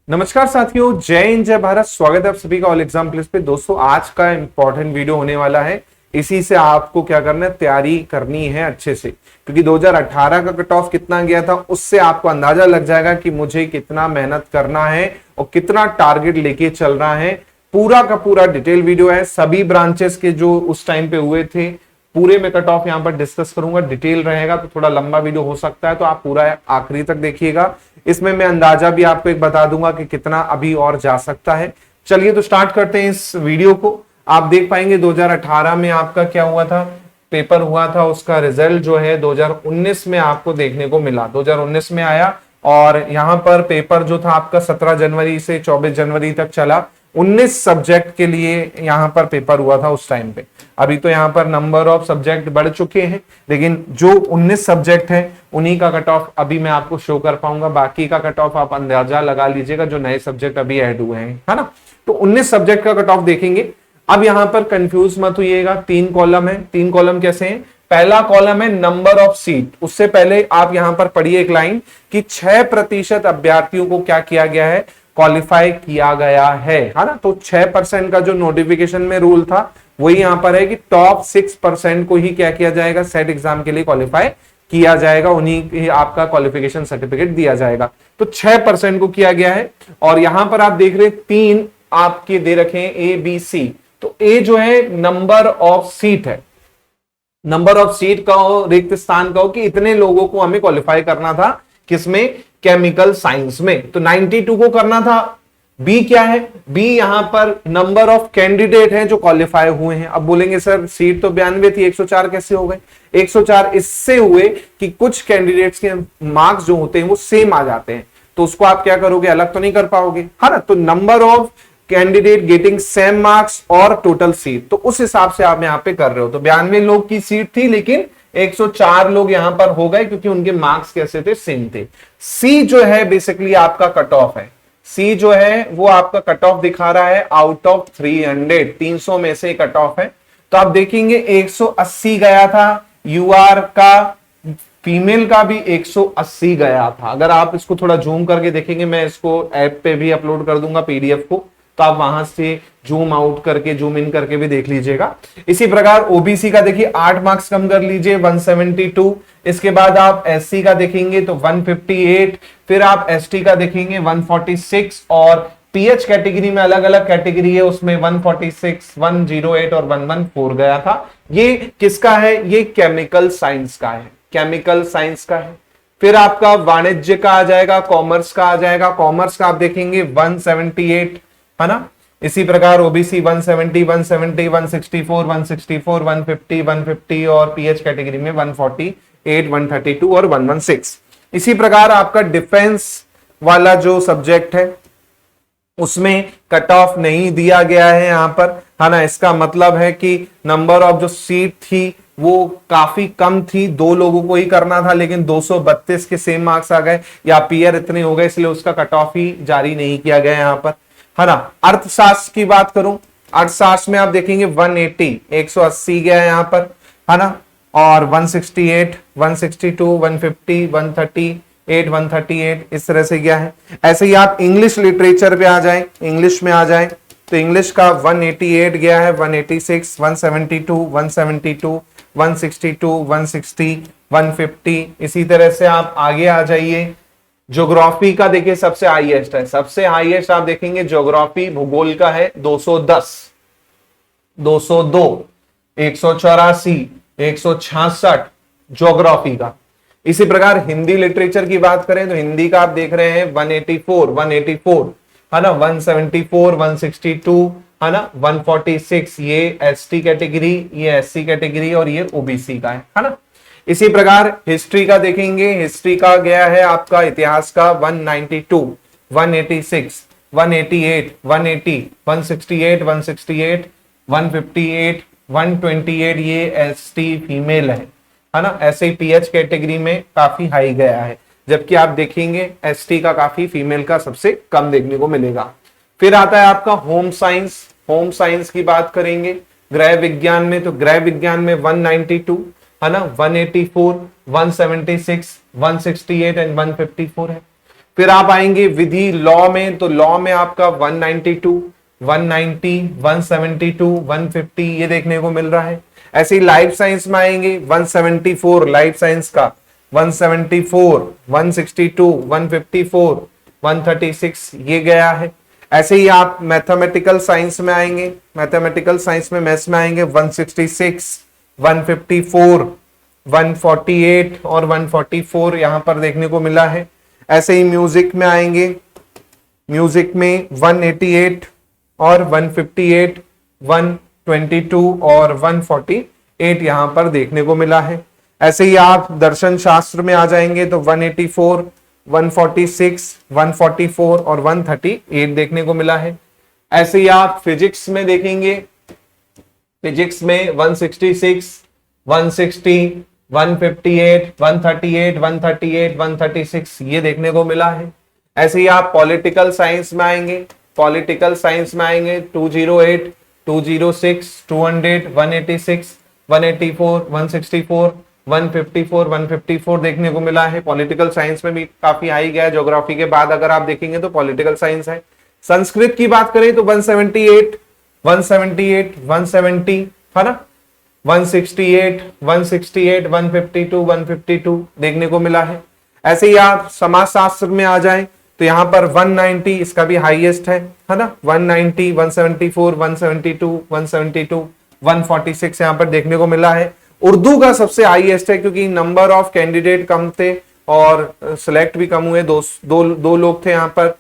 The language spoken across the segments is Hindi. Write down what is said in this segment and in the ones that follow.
नमस्कार साथियों, जय हिंद जय भारत। स्वागत है आप सभी का ऑल एग्जाम प्लेस पे। दोस्तों आज का इंपॉर्टेंट वीडियो होने वाला है। इसी से आपको क्या करना है, तैयारी करनी है अच्छे से, क्योंकि 2018 का कट ऑफ कितना गया था उससे आपको अंदाजा लग जाएगा कि मुझे कितना मेहनत करना है और कितना टारगेट लेके चल रहा है। पूरा का पूरा डिटेल वीडियो है, सभी ब्रांचेस के जो उस टाइम पे हुए थे पूरे में कट ऑफ यहां पर डिस्कस करूंगा। डिटेल रहेगा तो थोड़ा लंबा वीडियो हो सकता है, तो आप पूरा आखिरी तक देखिएगा। इसमें मैं अंदाजा भी आपको एक बता दूंगा कि कितना अभी और जा सकता है। चलिए तो स्टार्ट करते हैं इस वीडियो को। आप देख पाएंगे 2018 में आपका क्या हुआ था, पेपर हुआ था, उसका रिजल्ट जो है 2019 में आपको देखने को मिला। 2019 में आया और यहां पर पेपर जो था आपका 17 जनवरी से 24 जनवरी तक चला। 19 सब्जेक्ट के लिए यहां पर पेपर हुआ था उस टाइम पे। अभी तो यहां पर नंबर ऑफ सब्जेक्ट बढ़ चुके हैं, लेकिन जो 19 सब्जेक्ट हैं उन्हीं का कट ऑफ अभी मैं आपको शो कर पाऊंगा। बाकी का कट ऑफ आप अंदाजा लगा लीजिएगा जो नए सब्जेक्ट अभी ऐड हुए हैं, है ना। तो 19 सब्जेक्ट का कट ऑफ देखेंगे। अब यहां पर कंफ्यूज मत होइएगा, 3 कॉलम है। 3 कॉलम कैसे हैं? पहला कॉलम है नंबर ऑफ सीट। उससे पहले आप यहां पर पढ़िए एक लाइन कि 6% अभ्यर्थियों को क्या किया गया है, क्वालिफाई किया गया है ना। तो 6% का जो नोटिफिकेशन में रूल था वही यहां पर है कि टॉप 6% को ही क्या किया जाएगा, सेट एग्जाम के लिए क्वालिफाई किया जाएगा, उन्हीं की आपका क्वालिफिकेशन सर्टिफिकेट दिया जाएगा। तो 6% को किया गया है। और यहां पर आप देख रहे 3 आपके दे रखे हैं ए बी सी। तो ए जो है नंबर ऑफ सीट है, नंबर ऑफ सीट का हो, रिक्त स्थान का हो कि इतने लोगों को हमें क्वालिफाई करना था, किसमें, केमिकल साइंस में। तो 92 को करना था। बी क्या है? बी यहां पर नंबर ऑफ कैंडिडेट हैं जो क्वालिफाई हुए हैं। अब बोलेंगे सर सीट तो 92 थी, 104 कैसे हो गए? 104 इससे हुए कि कुछ कैंडिडेट्स के मार्क्स जो होते हैं वो सेम आ जाते हैं, तो उसको आप क्या करोगे, अलग तो नहीं कर पाओगे, है ना। तो number of candidate getting same marks और टोटल सीट, तो उस हिसाब से आप यहां पे कर रहे हो। तो 92 लोग की सीट थी, लेकिन 104 लोग यहां पर हो गए क्योंकि उनके मार्क्स कैसे थे, सेम थे। सी जो है बेसिकली आपका कट ऑफ है। सी जो है वो आपका कट ऑफ दिखा रहा है आउट ऑफ 300, 300 में से कट ऑफ है। तो आप देखेंगे 180 गया था यूआर का, फीमेल का भी 180 गया था। अगर आप इसको थोड़ा जूम करके देखेंगे, मैं इसको ऐप पे भी अपलोड कर दूंगा पीडीएफ को, तो आप वहां से जूम आउट करके जूम इन करके भी देख लीजिएगा। इसी प्रकार ओबीसी का देखिए 8 मार्क्स कम कर लीजिए, 172। इसके बाद आप एससी का देखेंगे तो 158, फिर आप एसटी का देखेंगे 146, और पीएच कैटेगरी में अलग अलग कैटेगरी है, उसमें 146, 108 और 114 गया था। ये किसका है? ये केमिकल साइंस का है, केमिकल साइंस का है। फिर आपका वाणिज्य का आ जाएगा, कॉमर्स का आ जाएगा। कॉमर्स का आप देखेंगे 178, है ना। इसी प्रकार ओबीसी 170, 170, 164, 164, 150, 150 और पीएच कैटेगरी में 148, 132 और 116। इसी प्रकार आपका डिफेंस वाला जो सब्जेक्ट है उसमें कट ऑफ नहीं दिया गया है यहां पर, है ना। इसका मतलब है कि नंबर ऑफ जो सीट थी वो काफी कम थी, 2 लोगों को ही करना था, लेकिन 232 के सेम मार्क्स आ गए या पीयर इतने हो गए, इसलिए उसका कट ऑफ ही जारी नहीं किया गया यहां पर, है ना। अर्थशास्त्र की बात करूं, अर्थशास्त्र में आप देखेंगे 180, 180 गया है यहां पर, है ना। और 168, 162, 150, 138, 138 इस तरह से गया है। ऐसे ही आप इंग्लिश लिटरेचर पे आ जाएं, इंग्लिश में आ जाएं तो इंग्लिश का 188 गया है, 186, 172, 172, 162, 160, 150। इसी तरह से आप आगे आ जाइए। ज्योग्राफी का देखिए सबसे हाईएस्ट है, सबसे हाईएस्ट आप देखेंगे ज्योग्राफी भूगोल का है 210, 202, 184, 166 ज्योग्राफी का। इसी प्रकार हिंदी लिटरेचर की बात करें तो हिंदी का आप देख रहे हैं 184, 184, है ना, 174, 162, है ना, 146 ये एसटी कैटेगरी, ये एससी कैटेगरी और ये ओबीसी का है ना। इसी प्रकार हिस्ट्री का देखेंगे, हिस्ट्री का गया है आपका इतिहास का 192, 186, 188, 180, 168, 168, 158, 128 ये एसटी फीमेल है ना। ऐसे ही पीएच कैटेगरी में काफी हाई गया है, जबकि आप देखेंगे एसटी का काफी फीमेल का सबसे कम देखने को मिलेगा। फिर आता है आपका होम साइंस। होम साइंस की बात करेंगे गृह विज्ञान में, तो गृह विज्ञान में 192, है ना, 184, 176, 168 एंड 154 है। फिर आप आएंगे विधि लॉ में, तो लॉ में आपका 192, 190, 172, 150 ये देखने को मिल रहा है। ऐसे ही लाइफ साइंस में आएंगे 174 लाइफ साइंस का, 174, 162, 154, 136 ये गया है। ऐसे ही आप मैथमेटिकल साइंस में आएंगे, मैथमेटिकल साइंस में मैथ्स में आएंगे 166, 154, 148 और 144 यहां पर देखने को मिला है। ऐसे ही म्यूजिक में आएंगे, म्यूजिक में 188 और 158, 122 और 148 यहां पर देखने को मिला है। ऐसे ही आप दर्शन शास्त्र में आ जाएंगे तो 184, 146, 144 और 138 देखने को मिला है। ऐसे ही आप फिजिक्स में देखेंगे, फिजिक्स में 166, 160, 158, 138, 138, 136 ये देखने को मिला है। ऐसे ही आप पॉलिटिकल साइंस में आएंगे, पॉलिटिकल साइंस में आएंगे 208, 206, 200, 186, 184, 164, 154, 154 देखने को मिला है। पॉलिटिकल साइंस में भी काफी हाई गया है। ज्योग्राफी के बाद अगर आप देखेंगे तो पॉलिटिकल साइंस है। संस्कृत की बात करें तो 178, 178, 170 है ना, 168, 168, 152, 152 देखने को मिला है। ऐसे ही आप समाज शास्त्र में आ जाएं तो यहां पर 190 इसका भी हाईएस्ट है ना, 190, 174, 172, 172, 146 यहां पर देखने को मिला है। उर्दू का सबसे हाईएस्ट है क्योंकि नंबर ऑफ कैंडिडेट कम थे और सिलेक्ट भी कम हुए, दो लोग थे यहाँ पर,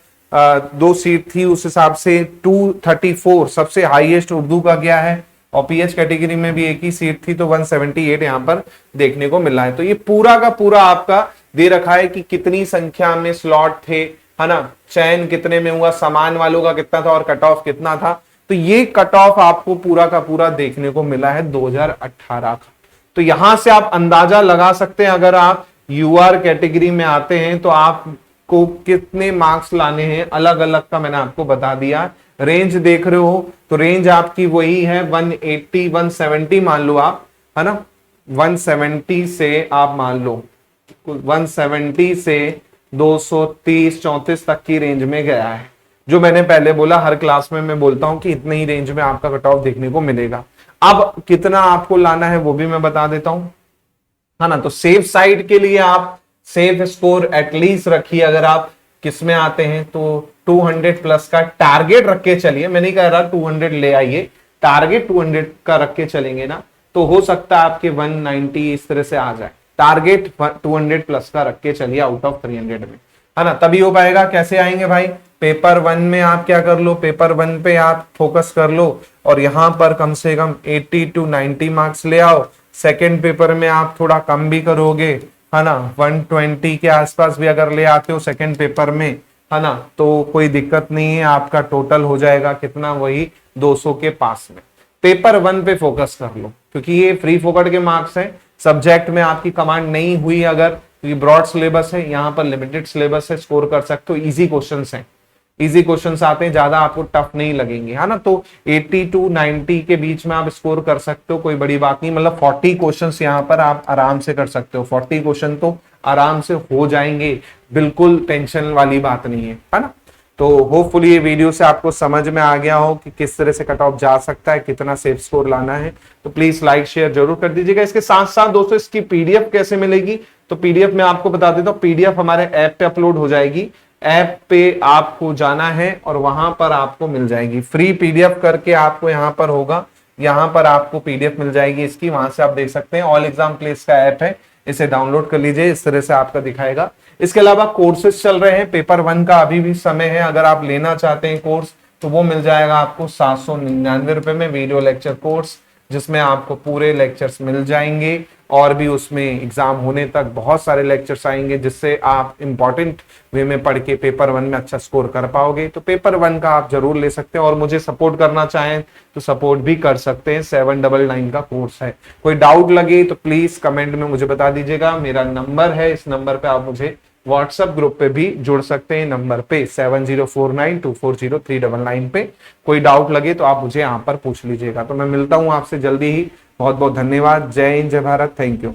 2 सीट थी, उस हिसाब से 234 सबसे हाईएस्ट उर्दू का गया है। और पीएच कैटेगरी में भी एक ही सीट थी तो 178 यहाँ पर देखने को मिला है। तो ये पूरा का पूरा आपका दे रखा है कि कितनी संख्या में स्लॉट थे, है ना, चयन कितने में हुआ, समान वालों का कितना था और कट ऑफ कितना था। तो ये कट ऑफ आपको पूरा का पूरा देखने को मिला है 2018 का। तो यहां से आप अंदाजा लगा सकते हैं अगर आप यूआर कैटेगरी में आते हैं तो आपको कितने मार्क्स लाने हैं, अलग अलग का मैंने आपको बता दिया। रेंज देख रहे हो तो रेंज आपकी वही है 180, 170 मान लो आप, है ना, 170 से आप मान लो 170 से 230, 34 तक की रेंज में गया है। जो मैंने पहले बोला हर क्लास में मैं बोलता हूं कि इतनी ही रेंज में आपका कट ऑफ देखने को मिलेगा। अब कितना आपको लाना है वो भी मैं बता देता हूं, है ना। तो सेफ साइड के लिए आप सेफ स्कोर एटलीस्ट रखिए। अगर आप किस में आते हैं तो 200 प्लस का टारगेट रख के चलिए। मैं नहीं कह रहा 200 ले आइए, टारगेट 200 का रख के चलेंगे ना तो हो सकता है आपके 190 इस तरह से आ जाए। टारगेट 200 प्लस का रख के चलिए आउट ऑफ 300 में, है ना, तभी हो पाएगा। कैसे आएंगे भाई, पेपर 1 में आप क्या कर लो, पेपर 1 पे आप फोकस कर लो और यहां पर कम से कम 80 to 90 मार्क्स ले आओ। सेकेंड पेपर में आप थोड़ा कम भी करोगे, है ना, 120 के आसपास भी अगर ले आते हो सेकेंड पेपर में, है ना, तो कोई दिक्कत नहीं है। आपका टोटल हो जाएगा कितना, वही 200 के पास में। पेपर 1 पे फोकस कर लो क्योंकि ये फ्री फोकट के मार्क्स हैं। सब्जेक्ट में आपकी कमांड नहीं हुई अगर, क्योंकि ब्रॉड सिलेबस है, यहाँ पर लिमिटेड सिलेबस है, स्कोर कर सकते हो। इजी क्वेश्चंस हैं, इजी क्वेश्चंस आते हैं, ज्यादा आपको टफ नहीं लगेंगे, है ना। तो 80 to 90 के बीच में आप स्कोर कर सकते हो, कोई बड़ी बात नहीं। मतलब 40 क्वेश्चंस यहाँ पर आप आराम से कर सकते हो। 40 क्वेश्चन तो आराम से हो जाएंगे, बिल्कुल टेंशन वाली बात नहीं है ना। तो होपफुली ये वीडियो से आपको समझ में आ गया हो कि किस तरह से कट ऑफ जा सकता है, कितना सेफ स्कोर लाना है। तो प्लीज लाइक शेयर जरूर कर दीजिएगा। इसके साथ साथ दोस्तों इसकी पीडीएफ कैसे मिलेगी, तो पीडीएफ में आपको बता देता हूं, पीडीएफ हमारे ऐप पे अपलोड हो जाएगी। ऐप पे आपको जाना है और वहां पर आपको मिल जाएगी फ्री पीडीएफ करके, आपको यहां पर होगा, यहां पर आपको पीडीएफ मिल जाएगी इसकी। वहां से आप देख सकते हैं, ऑल एग्जाम प्लेस का ऐप है, इसे डाउनलोड कर लीजिए, इस तरह से आपका दिखाएगा। इसके अलावा कोर्सेज चल रहे हैं, पेपर 1 का अभी भी समय है। अगर आप लेना चाहते हैं कोर्स तो वो मिल जाएगा आपको 799 रुपए में, वीडियो लेक्चर कोर्स, जिसमें आपको पूरे लेक्चर्स मिल जाएंगे और भी उसमें एग्जाम होने तक बहुत सारे लेक्चर्स आएंगे, जिससे आप इंपॉर्टेंट वे में पढ़ के पेपर 1 में अच्छा स्कोर कर पाओगे। तो पेपर 1 का आप जरूर ले सकते हैं और मुझे सपोर्ट करना चाहें तो सपोर्ट भी कर सकते हैं। 799 का कोर्स है। कोई डाउट लगे तो प्लीज कमेंट में मुझे बता दीजिएगा। मेरा नंबर है, इस नंबर पे आप मुझे व्हाट्सएप ग्रुप पे भी जुड़ सकते हैं, नंबर पे 7049240399 पे। कोई डाउट लगे तो आप मुझे यहाँ पर पूछ लीजिएगा। तो मैं मिलता हूँ आपसे जल्दी ही। बहुत बहुत धन्यवाद। जय हिंद, जय भारत, थैंक यू।